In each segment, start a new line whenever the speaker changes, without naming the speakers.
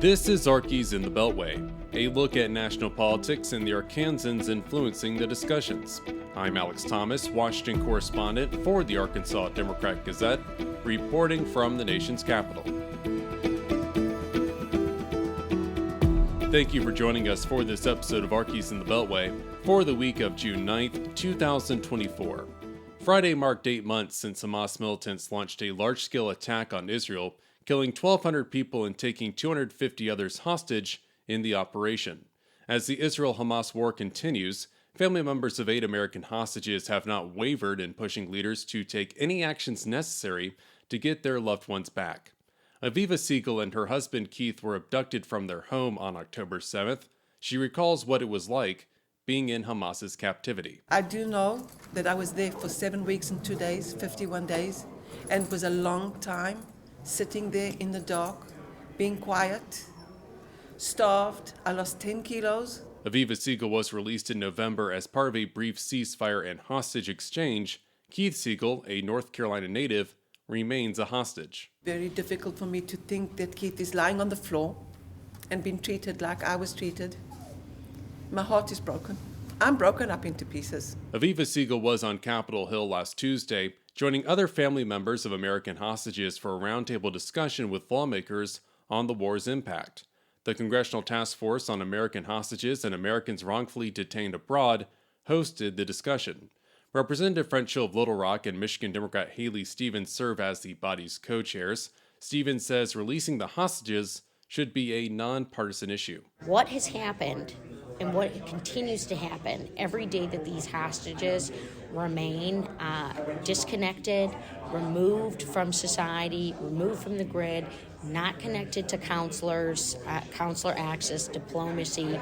This is Arkies in the Beltway, a look at national politics and the Arkansans influencing the discussions. I'm Alex Thomas, Washington correspondent for the Arkansas Democrat-Gazette, reporting from the nation's capital. Thank you for joining us for this episode of Arkies in the Beltway for the week of June 9th, 2024. Friday marked 8 months since Hamas militants launched a large-scale attack on Israel, killing 1,200 people and taking 250 others hostage in the operation. As the Israel-Hamas war continues, family members of 8 American hostages have not wavered in pushing leaders to take any actions necessary to get their loved ones back. Aviva Siegel and her husband Keith were abducted from their home on October 7th. She recalls what it was like being in Hamas's captivity.
I do know that I was there for 7 weeks and 2 days, 51 days, and it was a long time sitting there in the dark, being quiet, starved. I lost 10 kilos.
Aviva Siegel was released in November as part of a brief ceasefire and hostage exchange. Keith Siegel, a North Carolina native, remains a hostage.
Very difficult for me to think that Keith is lying on the floor and being treated like I was treated. My heart is broken. I'm broken up into pieces.
Aviva Siegel was on Capitol Hill last Tuesday, joining other family members of American hostages for a roundtable discussion with lawmakers on the war's impact. The Congressional Task Force on American Hostages and Americans Wrongfully Detained Abroad hosted the discussion. Representative French Hill of Little Rock and Michigan Democrat Haley Stevens serve as the body's co-chairs. Stevens says releasing the hostages should be a nonpartisan issue.
What has happened and what continues to happen every day that these hostages remain disconnected, removed from society, removed from the grid, not connected to counselors, counselor access, diplomacy,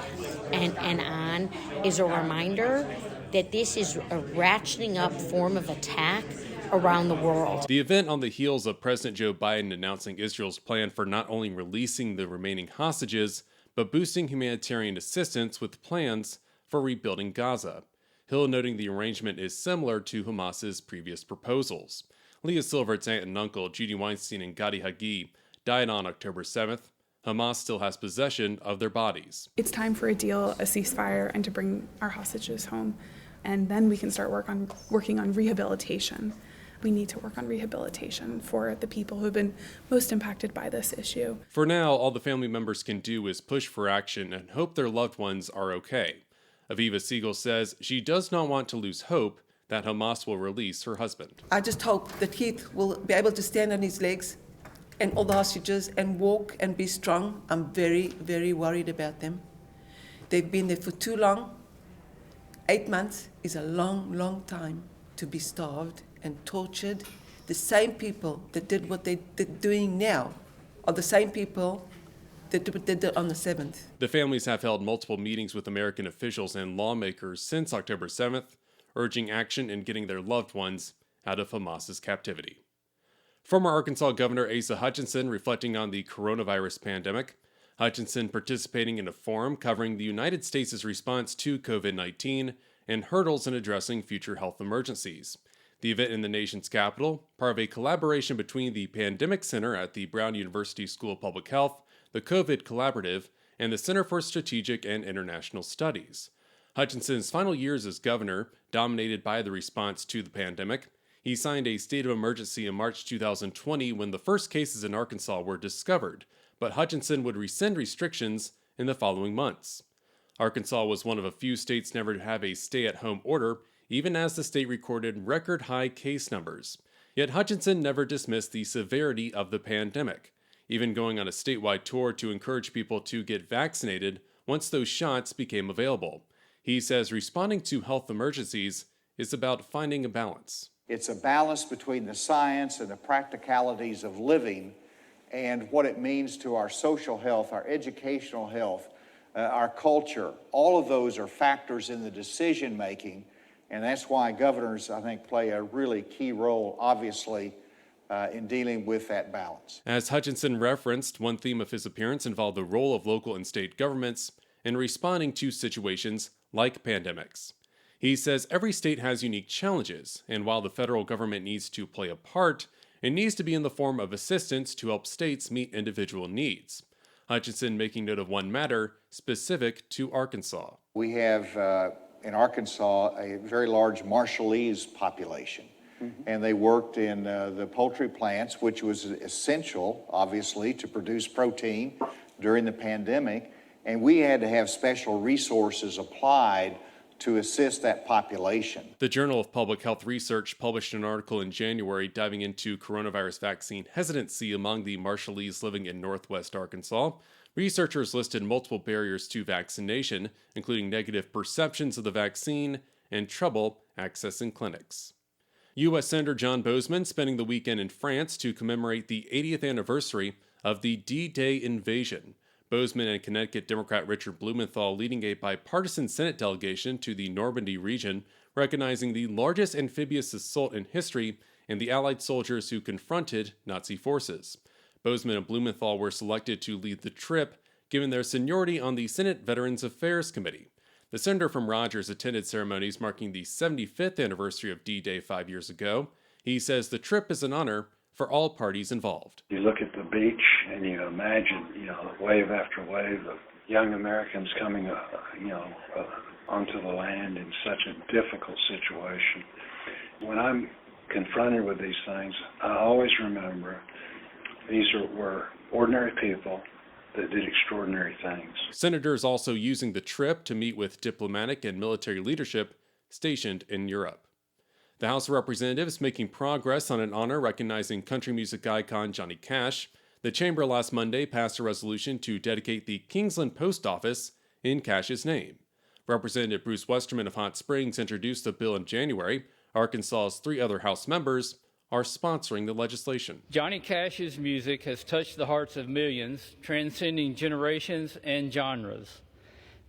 and on, is a reminder that this is a ratcheting up form of attack around the world.
The event on the heels of President Joe Biden announcing Israel's plan for not only releasing the remaining hostages, but boosting humanitarian assistance with plans for rebuilding Gaza. Hill noting the arrangement is similar to Hamas's previous proposals. Leah Silvert's aunt and uncle, Judy Weinstein and Gadi Hagi, died on October 7th. Hamas still has possession of their bodies.
It's time for a deal, a ceasefire, and to bring our hostages home. And then we can start working on rehabilitation. We need to work on rehabilitation for the people who've been most impacted by this issue.
For now, all the family members can do is push for action and hope their loved ones are okay. Aviva Siegel says she does not want to lose hope that Hamas will release her husband.
I just hope that Keith will be able to stand on his legs and all the hostages and walk and be strong. I'm very, very worried about them. They've been there for too long. 8 months is a long, long time to be starved and tortured. The same people that did what they're doing now are the same people that did what they did on the 7th.
The families have held multiple meetings with American officials and lawmakers since October 7th, urging action in getting their loved ones out of Hamas's captivity. Former Arkansas Governor Asa Hutchinson reflecting on the coronavirus pandemic. Hutchinson participating in a forum covering the United States' response to COVID-19 and hurdles in addressing future health emergencies. The event in the nation's capital, part of a collaboration between the Pandemic Center at the Brown University School of Public Health, the COVID Collaborative, and the Center for Strategic and International Studies. Hutchinson's final years as governor, dominated by the response to the pandemic. He signed a state of emergency in March 2020 when the first cases in Arkansas were discovered, but Hutchinson would rescind restrictions in the following months. Arkansas was one of a few states never to have a stay-at-home order, even as the state recorded record-high case numbers. Yet Hutchinson never dismissed the severity of the pandemic, even going on a statewide tour to encourage people to get vaccinated once those shots became available. He says responding to health emergencies is about finding a balance.
It's a balance between the science and the practicalities of living and what it means to our social health, our educational health, our culture. All of those are factors in the decision-making, and that's why governors, I think, play a really key role, obviously, in dealing with that balance.
As Hutchinson referenced, one theme of his appearance involved the role of local and state governments in responding to situations like pandemics. He says every state has unique challenges, and while the federal government needs to play a part, it needs to be in the form of assistance to help states meet individual needs. Hutchinson making note of one matter specific to Arkansas.
We have in Arkansas a very large Marshallese population. And they worked in the poultry plants, which was essential, obviously, to produce protein during the pandemic. And we had to have special resources applied to assist that population.
The Journal of Public Health Research published an article in January diving into coronavirus vaccine hesitancy among the Marshallese living in northwest Arkansas. Researchers listed multiple barriers to vaccination, including negative perceptions of the vaccine and trouble accessing clinics. U.S. Senator John Boozman spending the weekend in France to commemorate the 80th anniversary of the D-Day invasion. Boozman and Connecticut Democrat Richard Blumenthal leading a bipartisan Senate delegation to the Normandy region, recognizing the largest amphibious assault in history and the Allied soldiers who confronted Nazi forces. Boozman and Blumenthal were selected to lead the trip, given their seniority on the Senate Veterans Affairs Committee. The senator from Rogers attended ceremonies marking the 75th anniversary of D-Day 5 years ago. He says the trip is an honor for all parties involved.
You look at the beach and you imagine, wave after wave of young Americans coming, onto the land in such a difficult situation. When I'm confronted with these things, I always remember these were ordinary people that did extraordinary things.
Senators also using the trip to meet with diplomatic and military leadership stationed in Europe. The House of Representatives making progress on an honor recognizing country music icon Johnny Cash. The chamber last Monday passed a resolution to dedicate the Kingsland Post Office in Cash's name. Representative Bruce Westerman of Hot Springs introduced the bill in January. Arkansas's 3 other House members are sponsoring the legislation.
Johnny Cash's music has touched the hearts of millions, transcending generations and genres.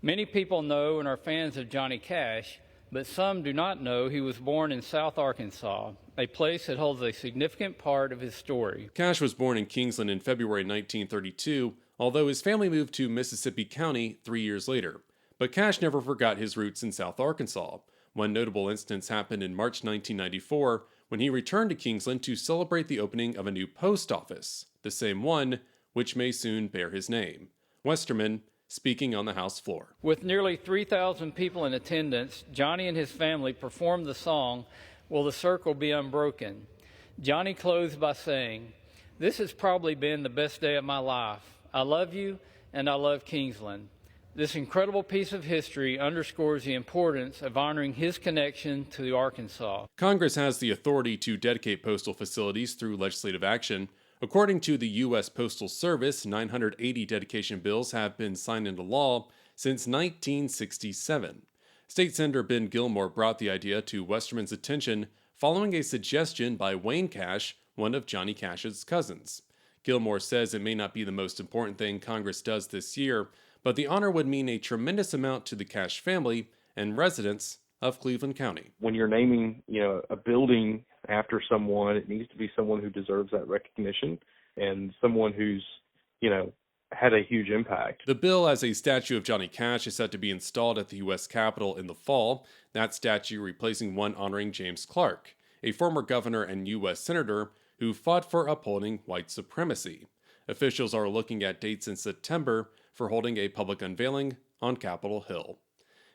Many people know and are fans of Johnny Cash, but some do not know he was born in South Arkansas, a place that holds a significant part of his story.
Cash was born in Kingsland in February 1932, although his family moved to Mississippi County 3 years later. But Cash never forgot his roots in South Arkansas. One notable instance happened in March 1994, when he returned to Kingsland to celebrate the opening of a new post office, the same one which may soon bear his name. Westerman speaking on the House floor.
With nearly 3,000 people in attendance, Johnny and his family performed the song, "Will the Circle Be Unbroken?" Johnny closed by saying, "This has probably been the best day of my life. I love you and I love Kingsland." This incredible piece of history underscores the importance of honoring his connection to Arkansas.
Congress has the authority to dedicate postal facilities through legislative action. According to the U.S. Postal Service, 980 dedication bills have been signed into law since 1967. State Senator Ben Gilmore brought the idea to Westerman's attention following a suggestion by Wayne Cash, one of Johnny Cash's cousins. Gilmore says it may not be the most important thing Congress does this year, but the honor would mean a tremendous amount to the Cash family and residents of Cleveland County.
When you're naming, a building after someone, it needs to be someone who deserves that recognition and someone who's, had a huge impact.
The bill as a statue of Johnny Cash is set to be installed at the U.S. Capitol in the fall, that statue replacing one honoring James Clark, a former governor and U.S. senator who fought for upholding white supremacy. Officials are looking at dates in September for holding a public unveiling on Capitol Hill.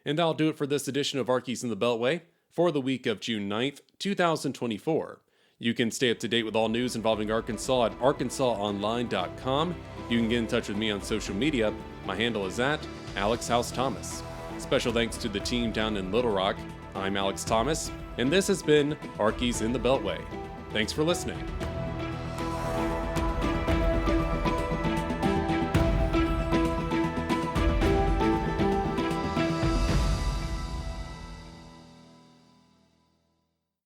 And that'll do it for this edition of Arkies in the Beltway for the week of June 9th, 2024. You can stay up to date with all news involving Arkansas at arkansasonline.com. You can get in touch with me on social media. My handle is @AlexHouseThomas. Special thanks to the team down in Little Rock. I'm Alex Thomas, and this has been Arkies in the Beltway. Thanks for listening.